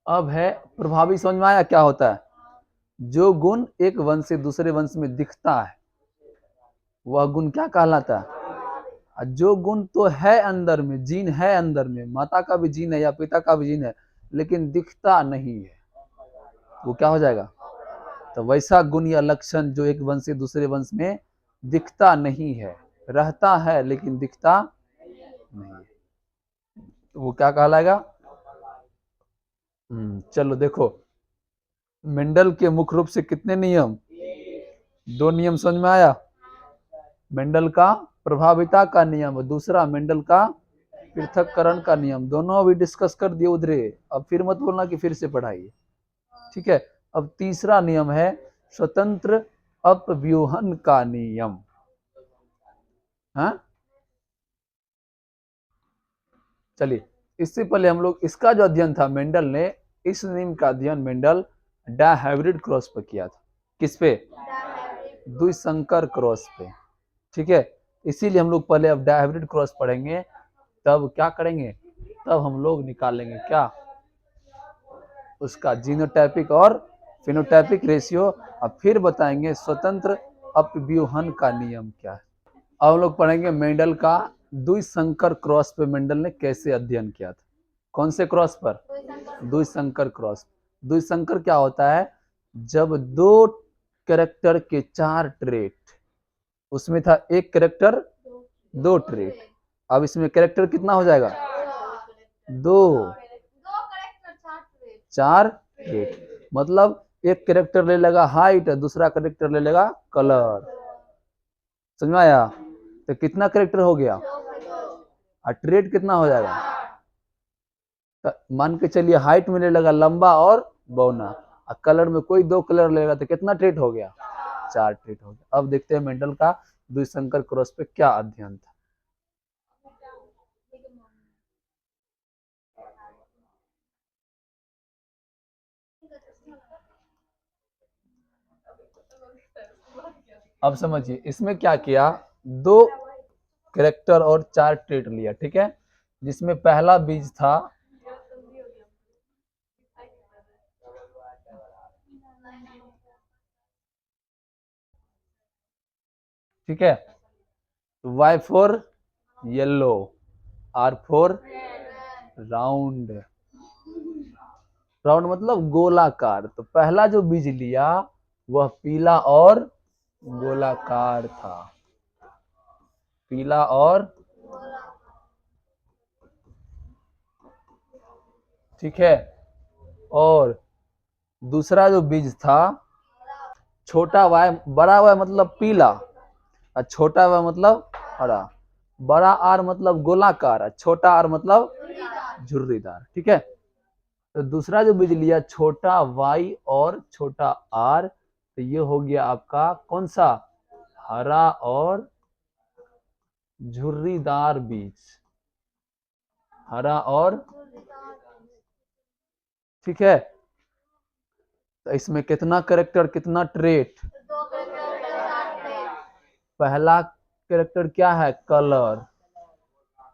अब है प्रभावी, समझ में आया क्या होता है? जो गुण एक वंश से दूसरे वंश में दिखता है वह गुण क्या कहलाता है? जो गुण तो है अंदर में, जीन है अंदर में, माता का भी जीन है या पिता का भी जीन है, लेकिन दिखता नहीं है, वो क्या हो जाएगा? तो वैसा गुण या लक्षण जो एक वंश से दूसरे वंश में दिखता नहीं है, रहता है लेकिन दिखता नहीं है, तो वो क्या कहलाएगा? चलो देखो, मेंडल के मुख्य रूप से कितने नियम? 2 नियम समझ में आया? मेंडल का प्रभाविता का नियम और दूसरा मेंडल का पृथक्करण का नियम, दोनों अभी डिस्कस कर दिए उधरे। अब फिर मत बोलना कि फिर से पढ़ाइए, ठीक है? अब तीसरा नियम है स्वतंत्र अपव्यूहन का नियम। हाँ, चलिए, इससे पहले हम लोग इसका जो अध्ययन था मेंडल ने, इस नियम का अध्ययन मेंडल डायहाइब्रिड क्रॉस पर किया था। किस पे? द्विसंकर क्रॉस पे, ठीक है? इसीलिए हम लोग पहले अब डायहाइब्रिड क्रॉस पढ़ेंगे, तब क्या करेंगे? तब हम लोग निकालेंगे क्या? उसका जीनोटाइपिक और फिनोटाइपिक रेशियो, और फिर बताएंगे स्वतंत्र अपव्यूहन का नियम क्या है। अब हम लोग पढ़ेंगे मेंडल का द्विसंकर क्रॉस पे मेंडल ने कैसे अध्ययन किया था। कौन से क्रॉस पर? द्विसंकर क्रॉस। द्विसंकर क्या होता है? जब 2 कैरेक्टर के 4 ट्रेट, उसमें था एक कैरेक्टर 2 ट्रेट, अब इसमें कैरेक्टर कितना हो जाएगा? 2, 4 ट्रेट, मतलब एक कैरेक्टर ले लेगा हाइट, दूसरा कैरेक्टर ले लेगा कलर। समझ में आया? तो कितना कैरेक्टर हो गया? और ट्रेट कितना हो जाएगा? तो मान के चलिए हाइट में ले लेगा लंबा और बौना, और कलर में कोई 2 कलर लेगा, तो कितना ट्रेट हो गया? 4 ट्रेट हो गया। अब देखते हैं मेंडल का द्विसंकर क्रॉस पे क्या अध्ययन था। अब समझिए इसमें क्या किया, 2 कैरेक्टर और 4 ट्रेट लिया, ठीक है? जिसमें पहला बीज था ठीक है, Y for yellow, R for round. Round मतलब गोलाकार, तो पहला जो बीज लिया वह पीला और गोलाकार था, पीला और, ठीक है? और दूसरा जो बीज था छोटा वाय, बड़ा वाय मतलब पीला, और छोटा वाय मतलब हरा, बड़ा आर मतलब गोलाकार, और छोटा आर मतलब झुर्रीदार, ठीक है? तो दूसरा जो बीज लिया छोटा वाई और छोटा आर, तो ये हो गया आपका कौन सा? हरा और झुर्रीदार बीज, हरा और, ठीक है? तो इसमें कितना कैरेक्टर, कितना ट्रेट? पहला कैरेक्टर क्या है? कलर,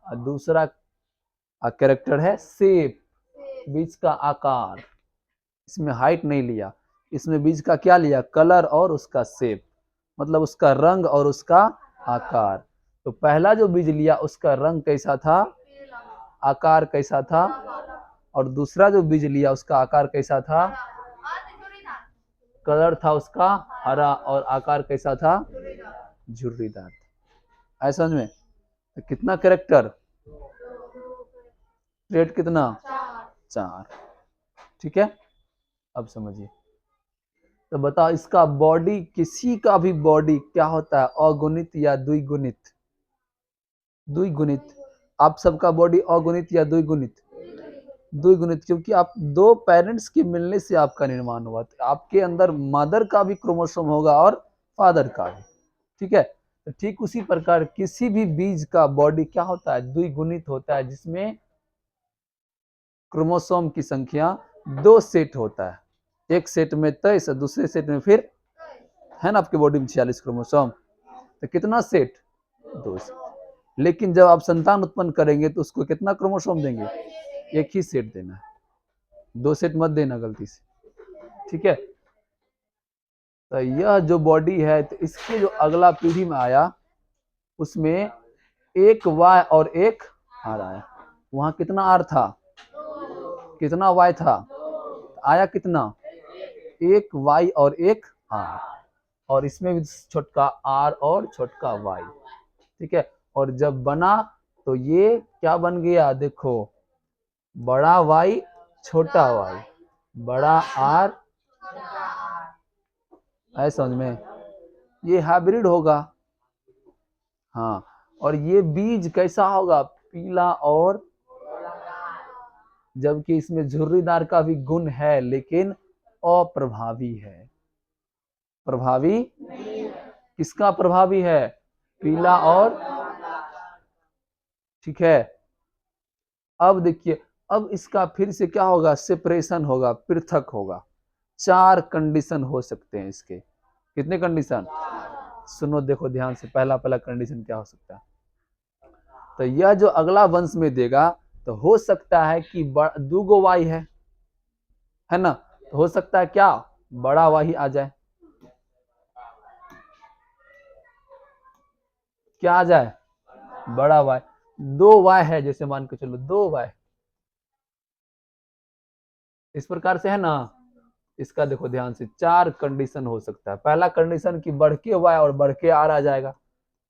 और दूसरा कैरेक्टर है शेप, बीज का आकार। इसमें हाइट नहीं लिया, इसमें बीज का क्या लिया? कलर और उसका शेप, मतलब उसका रंग और उसका आकार। तो पहला जो बीज लिया उसका रंग कैसा था? आकार कैसा था? और दूसरा जो बीज लिया उसका आकार कैसा था? कलर था उसका हरा, और आकार कैसा था? झुर्रीदार। ऐसा समझ में? तो कितना कैरेक्टर, ट्रेट कितना? 4, ठीक है? अब समझिए, तो बताओ इसका बॉडी, किसी का भी बॉडी क्या होता है? अगुणित या द्विगुणित? द्विगुणित। आप सबका बॉडी अगुणित या द्विगुणित? द्विगुणित, क्योंकि आप 2 पेरेंट्स के मिलने से आपका निर्माण हुआ, तो आपके अंदर मदर का भी क्रोमोसोम होगा और फादर का भी, ठीक है? तो ठीक उसी प्रकार किसी भी बीज का बॉडी क्या होता है? द्विगुणित होता है, जिसमें क्रोमोसोम की संख्या 2 सेट होता है, एक सेट में 23 और दूसरे सेट में फिर, है ना आपके बॉडी में 46 क्रोमोसोम, तो कितना सेट? 2 सेट। लेकिन जब आप संतान उत्पन्न करेंगे तो उसको कितना क्रोमोसोम देंगे? एक ही सेट देना है, 2 सेट मत देना गलती से, ठीक है। तो यह जो बॉडी है, तो इसके जो अगला पीढ़ी में आया उसमें एक वाय और एक आर आया। वहां कितना आर था, कितना वाई था, आया कितना, एक वाई और एक आर, और इसमें भी छोटका आर और छोटका वाई, ठीक है। और जब बना तो ये क्या बन गया, देखो, बड़ा वाई छोटा वाई, बड़ा आर, है समझ में, ये हाइब्रिड होगा। हाँ, और ये बीज कैसा होगा, पीला और, जबकि इसमें झुर्रीदार का भी गुण है लेकिन अप्रभावी है। प्रभावी किसका प्रभावी है, पीला और, ठीक है। अब देखिए, अब इसका फिर से क्या होगा, सेपरेशन होगा, पृथक होगा। 4 कंडीशन हो सकते हैं इसके। कितने कंडीशन, सुनो देखो ध्यान से, पहला कंडीशन क्या हो सकता है। तो यह जो अगला वंश में देगा, तो हो सकता है कि 2 वाई है ना, तो हो सकता है क्या, बड़ा वाई आ जाए, क्या आ जाए, बड़ा वाई। 2 वाई है, जैसे मान के चलो 2 वाई, इस प्रकार से है ना। इसका देखो ध्यान से, 4 कंडीशन हो सकता है। पहला कंडीशन कि बढ़के वाई और बढ़के आर आ जाएगा,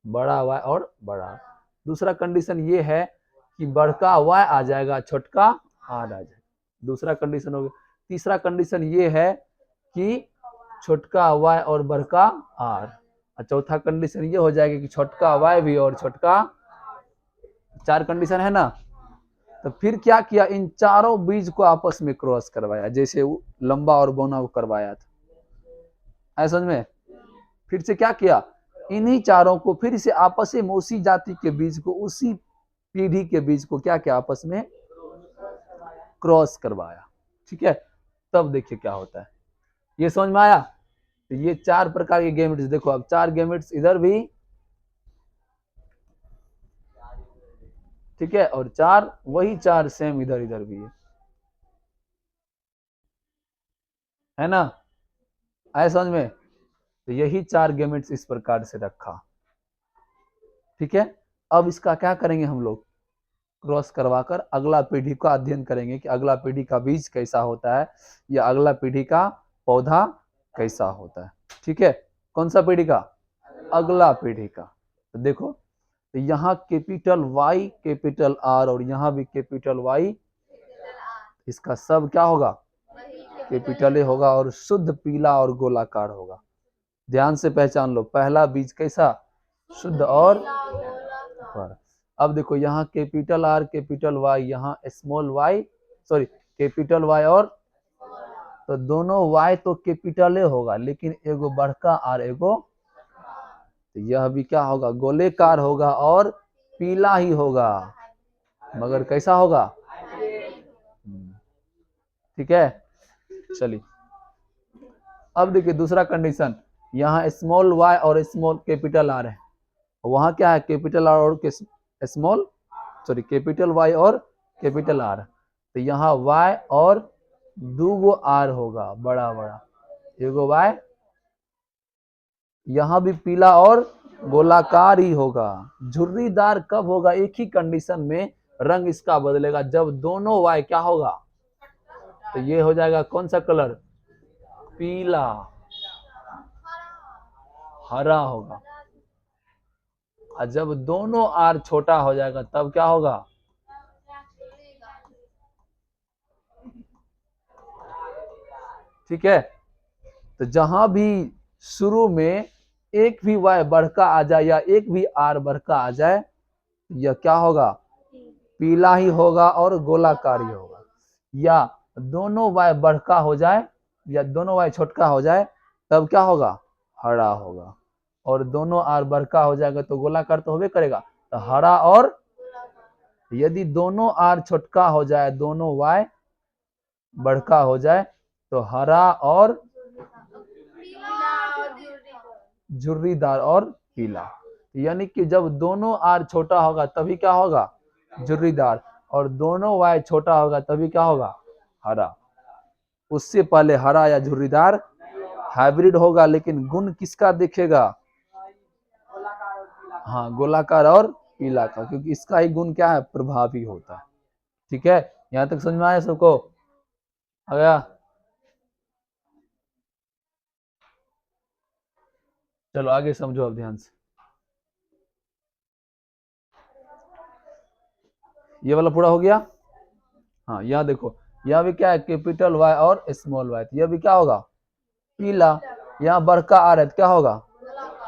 बड़ा वाई और बड़ा। दूसरा कंडीशन ये है कि बढ़का वाई आ जाएगा, छोटका आर आ जाएगा, दूसरा कंडीशन हो गया। तीसरा कंडीशन ये है कि छोटका वाई और बढ़का आर, और चौथा कंडीशन ये हो जाएगा कि छोटका वाई भी और छोटका, 4 कंडीशन है ना। तो फिर क्या किया, इन चारों बीज को आपस में क्रॉस करवाया, जैसे लंबा और बौना को करवाया था, ऐसा समझ में। फिर से क्या किया, इन्हीं चारों को फिर से आपस में उसी जाति के बीज को, उसी पीढ़ी के बीज को क्या किया, आपस में क्रॉस करवाया, ठीक है। तब देखिए क्या होता है, ये समझ में आया। तो ये 4 प्रकार के गैमेट्स, देखो अब 4 गैमेट्स इधर भी, ठीक है, और 4 वही 4 सेम इधर इधर भी है ना, आया समझ में। तो यही 4 गैमेट्स इस प्रकार से रखा, ठीक है। अब इसका क्या करेंगे हम लोग, क्रॉस करवाकर अगला पीढ़ी का अध्ययन करेंगे कि अगला पीढ़ी का बीज कैसा होता है, या अगला पीढ़ी का पौधा कैसा होता है, ठीक है। कौन सा पीढ़ी का, अगला पीढ़ी का। तो देखो, तो यहाँ कैपिटल वाई कैपिटल आर, और यहाँ भी कैपिटल वाई, इसका सब क्या होगा, कैपिटल ए होगा, और शुद्ध पीला और गोलाकार होगा। ध्यान से पहचान लो, पहला बीज कैसा, शुद्ध और पर। अब देखो, यहाँ कैपिटल आर कैपिटल वाई, यहाँ small Y, sorry capital Y, और तो दोनों वाई तो कैपिटल होगा, लेकिन एगो बढ़का आर एगो, तो यह भी क्या होगा, गोलेकार होगा और पीला ही होगा, मगर कैसा होगा, ठीक है। चलिए, अब देखिए दूसरा कंडीशन, यहाँ स्मॉल वाई और स्मॉल कैपिटल आर है, वहां क्या है, कैपिटल आर और स्मॉल, सॉरी कैपिटल वाई और कैपिटल आर। तो यहाँ वाई और 2 आर होगा, बड़ा बड़ा एगो वाई, यहाँ भी पीला और गोलाकार ही होगा। झुर्रीदार कब होगा, एक ही कंडीशन में रंग इसका बदलेगा, जब दोनों वाई क्या होगा, तो ये हो जाएगा कौन सा कलर, पीला, हरा होगा। और जब दोनों आर छोटा हो जाएगा तब क्या होगा, ठीक है। तो जहां भी शुरू में एक भी वाई बढ़का आ जाए या एक भी आर बढ़का आ जाए, यह क्या होगा, पीला ही होगा और गोलाकार ही होगा। या दोनों वाई बढ़का हो जाए या दोनों वाई छोटका हो जाए, तब क्या होगा, हरा होगा। और दोनों आर बढ़का हो जाएगा तो गोलाकार तो होबे करेगा, तो हरा। और यदि दोनों आर छोटका हो जाए, दोनों वाई बढ़का हो जाए, तो हरा और झुर्रीदार और पीला। यानी कि जब दोनों आर छोटा होगा तभी क्या होगा, झुर्रीदार, और दोनों वाई छोटा होगा तभी क्या होगा, हरा। उससे पहले हरा या झुर्रीदार हाइब्रिड होगा, लेकिन गुण किसका दिखेगा? हाँ, गोलाकार और पीला का, क्योंकि इसका ही गुण क्या है? प्रभावी होता है। ठीक है, यहां तक समझ में आया सबको? आ गया? चलो आगे समझो अब ध्यान से। ये वाला पूरा हो गया। हाँ, यहाँ देखो, यह भी क्या है? कैपिटल वाई और स्मॉल वाई। यह भी क्या होगा? पीला। यहाँ बड़का आर है तो क्या होगा?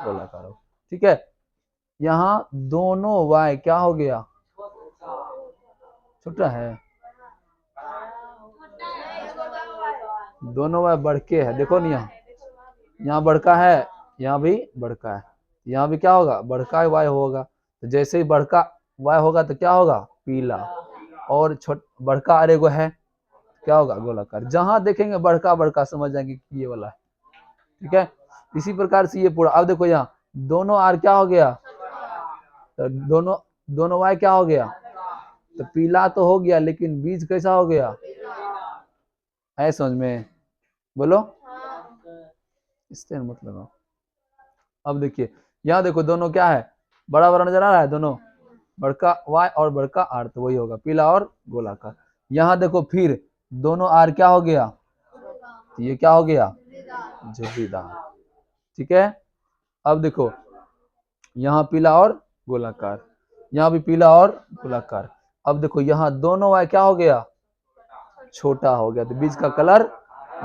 गोलाकार होगा। ठीक है, यहाँ दोनों वाई क्या हो गया? छोटा है। दोनों वाई बढ़के है, देखो नहीं, यहाँ बड़का है, यहाँ भी बड़का है, यहाँ भी क्या होगा? बड़का वाई होगा। तो जैसे ही बड़का वाई होगा तो क्या होगा? पीला। और बड़का आर एगो है, क्या होगा? गोलाकार। जहां देखेंगे बड़का बड़का समझ जाएंगे कि ये वाला है। ठीक है, इसी प्रकार से ये पूरा। अब देखो यहाँ दोनों आर क्या हो गया? तो दोनों दोनों वाई क्या हो गया? तो पीला तो हो गया, लेकिन बीज कैसा हो गया? है समझ में? बोलो, इससे मतलब। अब देखिए, यहाँ देखो दोनों क्या है? बड़ा बड़ा नजर आ रहा है, दोनों बड़का वाई और बड़का आर, तो वही होगा पीला और गोलाकार। यहाँ देखो फिर दोनों आर क्या हो गया? तो ये क्या हो गया? झुर्रीदार। ठीक है, अब देखो यहाँ पीला और गोलाकार, यहाँ भी पीला और गोलाकार। अब देखो यहाँ दोनों वाई क्या हो गया? छोटा हो गया, तो बीज का कलर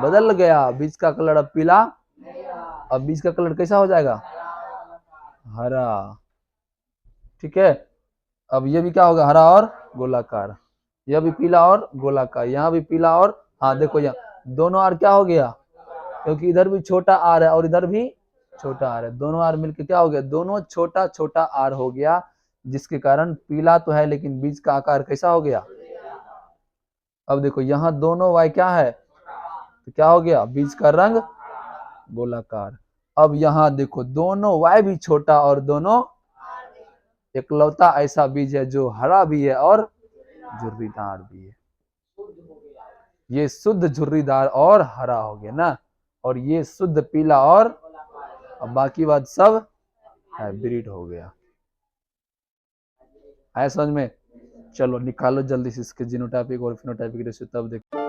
बदल गया। बीज का कलर अब पीला, अब बीज का कलर कैसा हो जाएगा? हरा। ठीक है, अब ये भी क्या होगा? हरा और गोलाकार। यह भी पीला और गोलाकार, यहाँ भी पीला और, हाँ देखो यहाँ दोनों आर क्या हो गया? क्योंकि इधर भी छोटा आर है और इधर भी छोटा आर है, दोनों आर मिलकर क्या हो गया? दोनों छोटा छोटा आर हो गया, जिसके कारण पीला तो है लेकिन बीज का आकार कैसा हो गया? अब देखो यहाँ दोनों वाई क्या है? तो क्या हो गया? बीज का रंग गोलाकार। अब यहाँ देखो दोनों वाई भी छोटा और दोनों, इकलौता ऐसा बीज है जो हरा भी है और झुर्रीदार भी है। ये शुद्ध झुर्रीदार और हरा हो गया ना, और ये शुद्ध पीला और, अब बाकी बात सब हाइब्रिड हो गया। आया समझ में? चलो निकालो जल्दी से इसके जीनोटाइपिक और फिनोटाइपिक रेशियो, तब देखो।